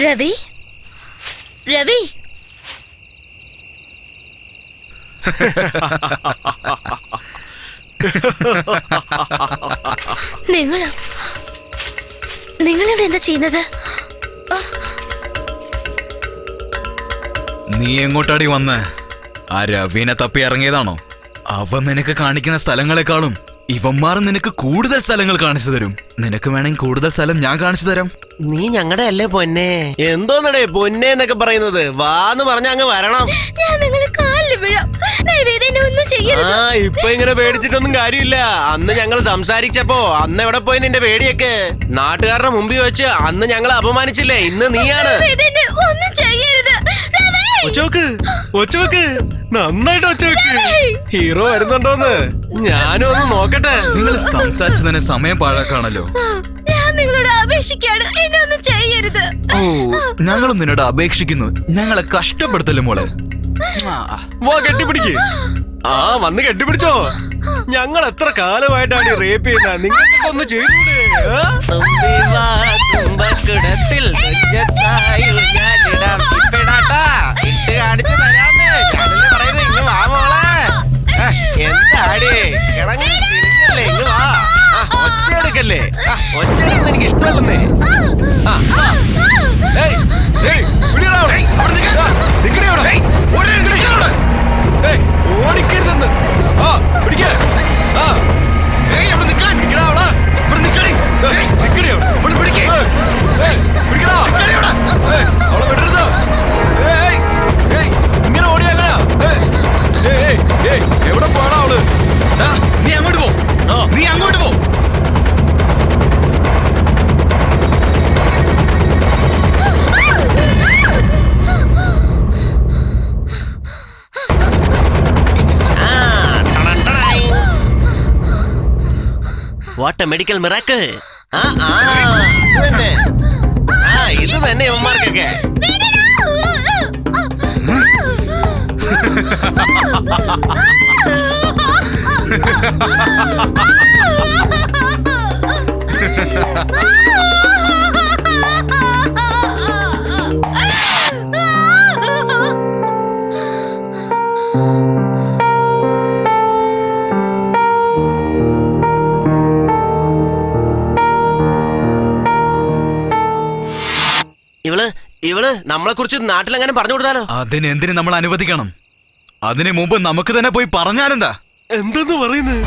രവി രവി നിങ്ങളിവിടെ എന്താ ചെയ്യുന്നത്? നീ എങ്ങോട്ടാടി വന്ന്? ആ രവീനെ തപ്പി ഇറങ്ങിയതാണോ? അവൻ നിനക്ക് കാണിക്കുന്ന സ്ഥലങ്ങളെക്കാളും ഇവന്മാർ നിനക്ക് കൂടുതൽ സ്ഥലങ്ങൾ കാണിച്ചു തരും. നിനക്ക് വേണമെങ്കിൽ കൂടുതൽ സ്ഥലം ഞാൻ കാണിച്ചു തരാം. നീ ഞങ്ങളുടെ അല്ലേ പൊന്നെ? എന്തോന്നടേ പൊന്നെ എന്നൊക്കെ പറയുന്നത്? വാന്ന് പറഞ്ഞ അങ്ങ് വരണം. ഇപ്പൊ ഇങ്ങനെ പേടിച്ചിട്ടൊന്നും കാര്യമില്ല. അന്ന് ഞങ്ങൾ സംസാരിച്ചപ്പോ അന്ന് എവിടെ പോയി നിന്റെ പേടിയൊക്കെ? നാട്ടുകാരുടെ മുമ്പിൽ വെച്ച് അന്ന് ഞങ്ങളെ അപമാനിച്ചില്ലേ? ഇന്ന് നീയാണ്. നന്നായിട്ട് ഒച്ചവെക്ക്. ഹീറോ വരുന്നുണ്ടോന്ന് ഞാനും ഒന്ന് നോക്കട്ടെ. നിങ്ങൾ സംസാരിച്ചു തന്നെ സമയം പാഴാക്കാണല്ലോ. നിങ്ങളോട് അപേക്ഷിക്കാണ്, എന്നെ ഒന്നും ചെയ്യരുത്. ഓ, ഞങ്ങളും നിന്നോട് അപേക്ഷിക്കുന്നു. ഞങ്ങളെ കഷ്ടപ്പെടുത്തല്ലേ മോളെ. വാ കെട്ടിപ്പിടിക്ക്. ആ വന്ന് കെട്ടിപ്പിടിച്ചോ. ഞങ്ങൾ എത്ര കാലമായിട്ടാണ് റേപ്പ് ചെയ്യുന്നത്. നിങ്ങൾക്ക് ഒന്ന് ചെയ്തൂടെ? എന്താടി കിടങ്ങില്ലേ? ഇങ്ങ് വാ. ഒച്ചയെടുക്കല്ലേ? ഒച്ചയെടുക്കുന്ന എനിക്ക് ഇഷ്ടമല്ലെന്നേ. ഓടിക്കരുതെന്ന്. ഇങ്ങനെ ഓടിയല്ല. എവിടെ പോണോ അവള്? നീ അങ്ങോട്ട് പോ. നീ അങ്ങോട്ട് പോ. What A medical miracle. ഇത് തന്നെ ഇവന്മാർക്കൊക്കെ. ഇവള് നമ്മളെ കുറിച്ച് നാട്ടിലെങ്ങനെ പറഞ്ഞു കൊടുത്താലോ? അതിനെന്തിനു നമ്മൾ അനുവദിക്കണം? അതിനു മുമ്പ് നമുക്ക് തന്നെ പോയി പറഞ്ഞാലെന്താ? എന്തെന്ന് പറയുന്നത്?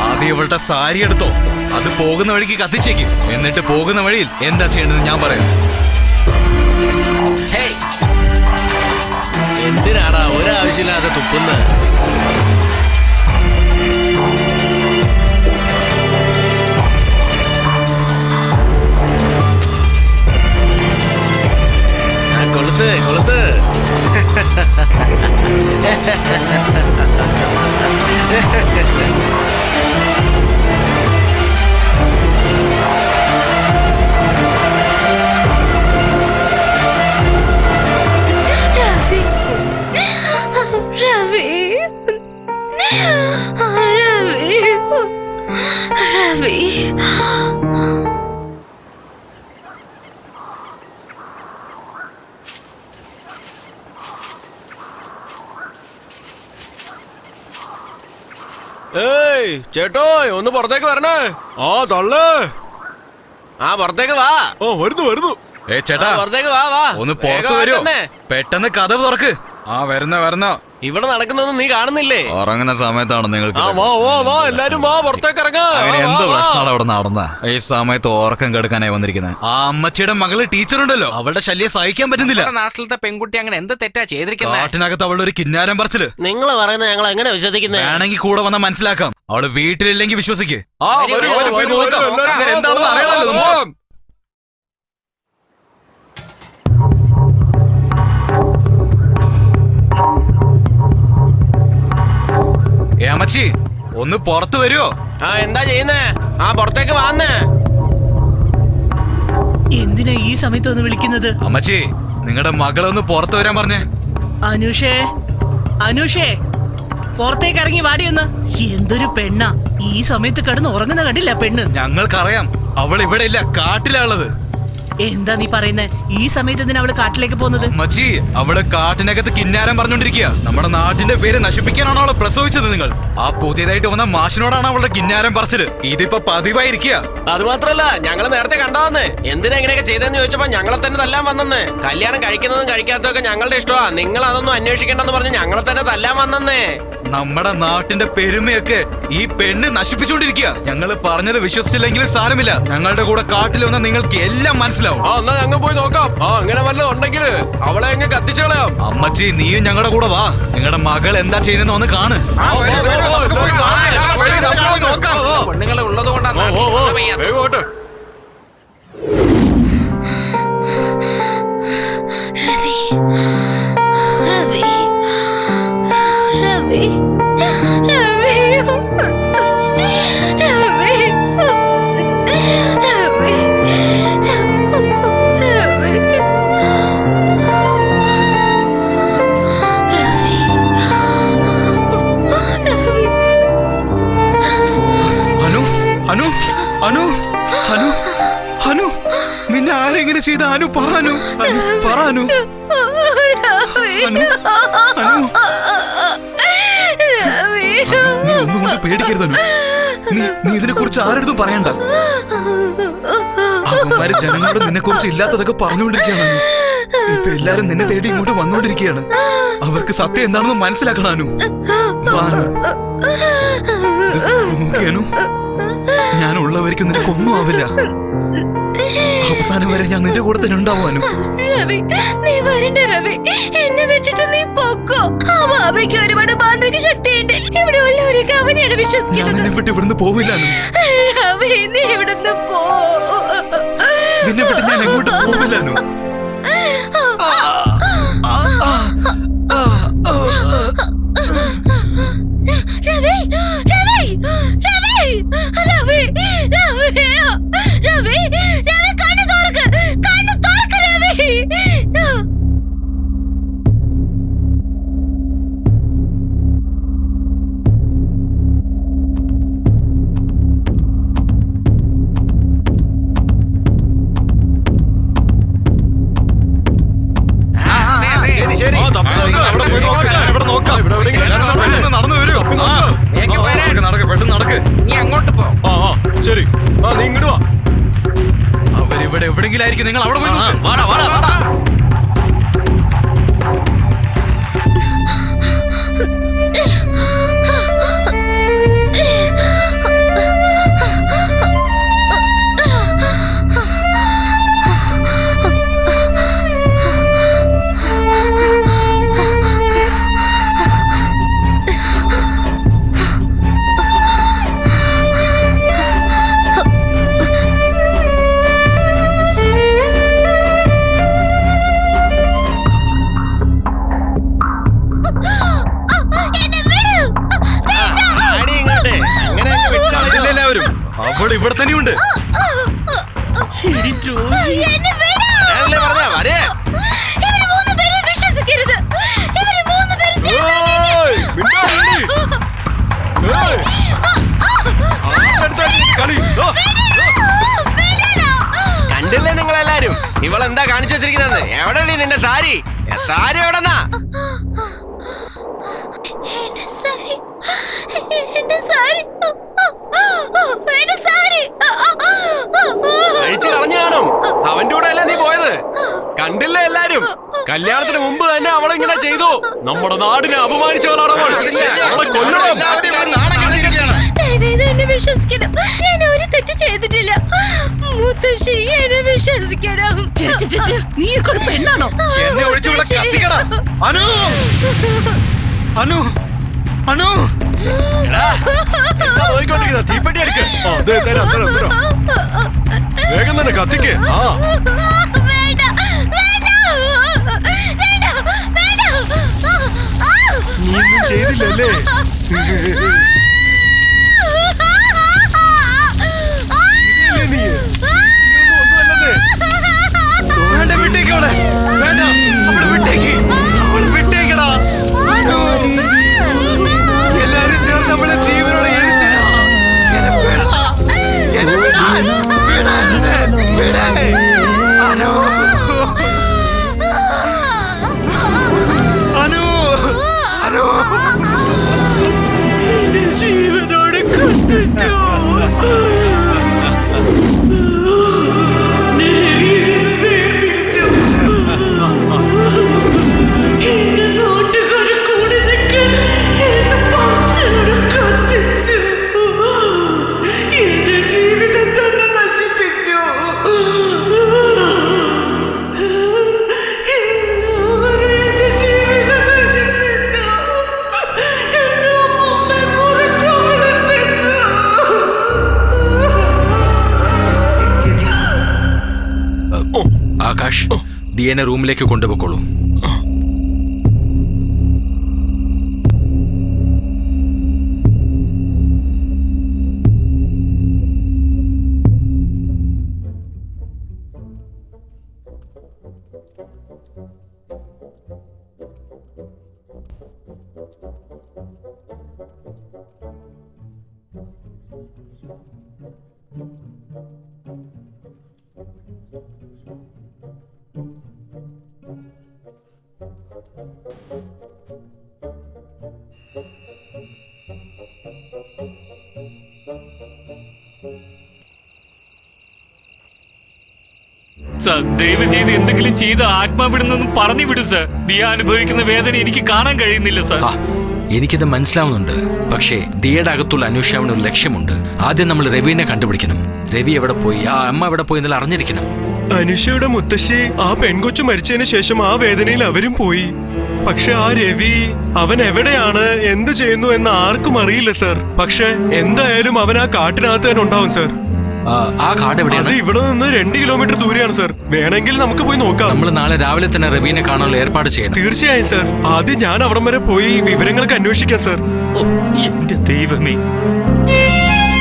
ആദ്യം ഇവളുടെ സാരി എടുത്തോ, അത് പോകുന്ന വഴിക്ക് കത്തിച്ചേക്ക്. എന്നിട്ട് പോകുന്ന വഴിയിൽ എന്താ ചെയ്യേണ്ടത് ഞാൻ പറയാം. എന്തിനാടാ ഒരാവശ്യമില്ലാതെ തുപ്പുന്നത്? കൊളുത്ത് കൊളുത്ത്. രവി ചേട്ടോയ് ഒന്ന് പുറത്തേക്ക് വരണേ. തള്ളേ. പുറത്തേക്ക് വാ. വരുന്നു. ചേട്ടാ പുറത്തേക്ക് വാ. ഒന്ന് പുറത്ത് വരുമോ? പെട്ടെന്ന് കതവ് തുറക്ക്. വരുന്ന ഇവിടെ നടക്കുന്നൊന്നും നീ കാണുന്നില്ലേ? ഉറങ്ങുന്ന സമയത്താണ് നിങ്ങൾക്ക് എല്ലാരും വാ, പുറത്തേക്ക് ഇറങ്ങാം. എന്ത് പ്രശ്നമാണ് അവിടെ നടന്ന? ഈ സമയത്ത് ഉറക്കം കെടുക്കാനായി വന്നിരിക്കുന്നത്. ആ അമ്മച്ചിയുടെ മകള് ടീച്ചറുണ്ടല്ലോ, അവളുടെ ശല്യം സഹിക്കാൻ പറ്റുന്നില്ല. നാട്ടിലത്തെ പെൺകുട്ടി അങ്ങനെ എന്ത് തെറ്റാ ചെയ്തിരിക്കുന്നത്? നാട്ടിനകത്ത് അവളുടെ ഒരു കിന്നാരം പറച്ചില്. നിങ്ങൾ പറയുന്നത് ഞങ്ങൾ എങ്ങനെ വിശ്വസിക്കുന്നത്? വേണമെങ്കിൽ കൂടെ വന്നാൽ മനസ്സിലാക്കാം. അവള് വീട്ടിലില്ലെങ്കിൽ വിശ്വസിക്ക്. എന്താണെന്ന് അറിയാമല്ലോ. അമ്മച്ചി ഒന്ന് പുറത്തു വരുമോ? എന്താ ചെയ്യുന്നേ? പുറത്തേക്ക് വാന്നേ. എന്തിനാ ഈ സമയത്ത് ഒന്ന് വിളിക്കുന്നത്? അമ്മച്ചി നിങ്ങളുടെ മകളൊന്ന് പുറത്തു വരാൻ പറഞ്ഞേ. അനുഷേ പുറത്തേക്ക് ഇറങ്ങി വാടിയൊന്ന്. എന്തൊരു പെണ്ണാ ഈ സമയത്ത് കിടന്ന് ഉറങ്ങുന്ന കണ്ടില്ല പെണ്ണ്. ഞങ്ങൾക്കറിയാം, അവൾ ഇവിടെ ഇല്ല, കാട്ടിലാ ഉള്ളത്. എന്താ നീ പറയുന്നേ? ഈ സമയത്ത് എന്തിനാ അവള് കാട്ടിലേക്ക് പോകുന്നത്? അമ്മച്ചി, അവള് കാട്ടിനകത്ത് കിന്നാരം പറഞ്ഞോണ്ടിരിക്കുക. നമ്മുടെ നാട്ടിന്റെ പേര് നശിപ്പിക്കാനാണോ അവളെ പ്രസവിച്ചത് നിങ്ങൾ? ആ പുതിയതായിട്ട് വന്ന മാഷിനോടാണ് അവളുടെ കിന്നാരം പറച്ചില്. ഇതിപ്പോ പതിവായിരിക്കുക. അത് മാത്രല്ല, ഞങ്ങള് നേരത്തെ കണ്ടാവന്നേ. എന്തിനാ ഇങ്ങനെയൊക്കെ ചെയ്തെന്ന് ചോദിച്ചപ്പോ ഞങ്ങളെ തന്നെ തല്ലാൻ വന്നെന്ന്. കല്യാണം കഴിക്കുന്നതും കഴിക്കാത്തതൊക്കെ ഞങ്ങളുടെ ഇഷ്ടമാ, നിങ്ങൾ അതൊന്നും അന്വേഷിക്കണ്ടെന്ന് പറഞ്ഞ് ഞങ്ങളെ തന്നെ തല്ലാൻ വന്നെന്നേ. നമ്മുടെ നാട്ടിന്റെ പെരുമയൊക്കെ ഈ പെണ്ണ് നശിപ്പിച്ചുകൊണ്ടിരിക്കുക. ഞങ്ങള് പറഞ്ഞത് വിശ്വസിച്ചില്ലെങ്കിലും സാരമില്ല, ഞങ്ങളുടെ കൂടെ കാട്ടിൽ വന്ന നിങ്ങൾക്ക് എല്ലാം മനസ്സിലാവും. എന്നാ ഞങ്ങൾ പോയി നോക്കാം. അങ്ങനെ വല്ലതും ഉണ്ടെങ്കിൽ അവളെ എങ്ങനെ കത്തിച്ചു കളയാം. അമ്മച്ചി, നീയും ഞങ്ങളുടെ കൂടെ വാ. നിങ്ങളുടെ മകൾ എന്താ ചെയ്യുന്നതെന്ന് ഒന്ന് കാണ്. പെണ്ണുങ്ങളെ ഉള്ളത് കൊണ്ടാണ് രവി, രവി, രവി, രവി, രവി, രവി, രവി. അനു, അനു, അനു, അനു, അനു, നിന്നെ ആരെങ്ങനെ ചെയ്ത? അനു പറ, അനു, അനു പറ, അനു, അനു, അനു. നീ ഒന്നും കൊണ്ട് പേടിക്കരുത് അനു. നീ ഇതിനെ കുറിച്ച് ആരെടുത്തും പറയണ്ട. അവന്മാര് ജനങ്ങളോട് നിന്നെ കുറിച്ച് ഇല്ലാത്തതൊക്കെ പറഞ്ഞുകൊണ്ടിരിക്കുകയാണ് അനു. ഇപ്പൊ എല്ലാരും നിന്നെ തേടി ഇങ്ങോട്ട് വന്നുകൊണ്ടിരിക്കുകയാണ്. അവർക്ക് സത്യം എന്താണെന്ന് മനസ്സിലാക്കണം അനു. വാ അനു. നോക്കിയാനു, ഞാൻ ഉള്ളവർക്ക് നിനക്കൊന്നും ആവില്ല. അവസാനം വരെ ഞാൻ നിന്റെ കൂടെ തന്നെ ഉണ്ടാവാനും. രവി, നീ വരണ്ട രവി. എന്നെ വെച്ചിട്ട് നീ പൊക്കോ. ആ ബാബയ്ക്ക് ഒരുപാട് മാന്ത്രിക ശക്തിയുണ്ട്. ഇവിടെ ഉള്ളവരൊക്കെ അവനെയാണ് ഞാൻ വിശ്വസിക്കുന്നത്. നിന്നെ വിട്ട് ഇവിടുന്ന് പോവില്ലാനും. രവി, നീ ഇവിടുന്ന് പോ. നിന്നെ വിട്ട് ഞാൻ എങ്ങോട്ട് പോവില്ലാനും. രവി, രവി, രവി, രവി, രവി, രവി, രവി, കണ്ണ് തുറക്ക്, കണ്ണ് തുറക്ക് രവി. നടന്നു വരൂ. പെട്ടെന്ന് നടക്ക്. നീ അങ്ങോട്ട് പോ. ശരി, നീ ഇങ്ങോട്ട് വാ. അവരിവിടെ എവിടെങ്കിലും ആയിരിക്കും. നിങ്ങൾ അവിടെ പോയി നോക്ക്. വാടാ, വാടാ, വാടാ. എല്ലാവരും അവൾ ഇവിടെ തന്നെയുണ്ട്. എന്നെ വിട്. ഇവര് മൂന്ന് പേരും വിശ്വസിക്കരുത്. ഇവര് മൂന്ന് പേരും കണ്ടില്ലേ നിങ്ങളെല്ലാരും? ഇവളെന്താ കാണിച്ചു വെച്ചിരിക്കുന്നത്? എവിടെയാണ് നിന്റെ സാരി? സാരി എവിടെന്നാ? അഴിച്ചു കളഞ്ഞു കാണും. അവന്റെ കൂടെ അല്ലേ നീ പോയത്? കണ്ടില്ലേ എല്ലാരും? കല്യാണത്തിന് മുമ്പ് തന്നെ അവളിങ്ങനെ ചെയ്തു. നമ്മുടെ നാടിനെ അപമാനിച്ചവളാണ് അവൾ. അവളെ കൊല്ലണം. എന്നെ വിശ്വസിക്കണം. ഞാൻ ഒരു തെറ്റ് ചെയ്തിട്ടില്ല. മുത്തശ്ശി, എന്നെ വിശ്വസിക്കണം. നീ ഒരു പെണ്ണാണോ? എന്നെ ഒഴിച്ചുള്ള കത്തിക്കണം. അനു, അനു, അനു. തീപ്പെട്ടി എടുക്ക്. വേഗം തന്നെ കത്തിക്ക്. വേണ്ട, വേണ്ട, വേണ്ട, വേണ്ട. നീ ഒന്നും ചെയ്തില്ലല്ലേ? വേണ്ട, വിട്ടേക്ക് അവളെ. വേണ്ട, അവളെ വിട്ടേക്ക്. അവളെ വിട്ടേക്കടാ. എല്ലാരും ചേർന്ന് നമ്മളെ ജീവനോടെ എന്നെ ആകാശ് ദിയനെ റൂമിലേക്ക് കൊണ്ടുപോയിക്കോളൂ. സർ, ദയവ് ചെയ്ത് എന്തെങ്കിലും ചെയ്ത് ആത്മാവിടുന്നൊന്നും പറഞ്ഞു വിടും സർ. ദിയ അനുഭവിക്കുന്ന വേദന എനിക്ക് കാണാൻ കഴിയുന്നില്ല സർ. എനിക്കിത് മനസ്സിലാവുന്നുണ്ട്. പക്ഷേ ദിയയുടെ അകത്തുള്ള അന്വേഷണ ഒരു ലക്ഷ്യമുണ്ട്. ആദ്യം നമ്മൾ രവിനെ കണ്ടുപിടിക്കണം. രവി എവിടെ പോയി, ആ അമ്മ എവിടെ പോയി എന്നുള്ള അറിഞ്ഞിരിക്കണം. അനുഷയുടെ മുത്തശ്ശി ആ പെൺകൊച്ചു മരിച്ചതിന് ശേഷം ആ വേദനയിൽ അവരും പോയി. പക്ഷെ ആ രവി അവൻ എവിടെയാണ്, എന്തു ചെയ്യുന്നു എന്ന് ആർക്കും അറിയില്ല സർ. പക്ഷെ എന്തായാലും അവൻ ആ കാട്ടിനകത്ത് തന്നെ ഉണ്ടാവും സർ. ആ കാട് അത് എവിടെയാണ്? ഇവിടെ നിന്ന് 2 കിലോമീറ്റർ ദൂരെയാണ് സർ. വേണമെങ്കിൽ നമുക്ക് പോയി നോക്കാം. നമ്മൾ നാളെ രാവിലെ തന്നെ രവിനെ കാണാനുള്ള ഏർപ്പാട് ചെയ്യണം. തീർച്ചയായും സർ. ആദ്യം ഞാൻ അവിടം വരെ പോയി വിവരങ്ങൾക്ക് അന്വേഷിക്കാം സർ. ഓ, എന്റെ ദൈവമേ,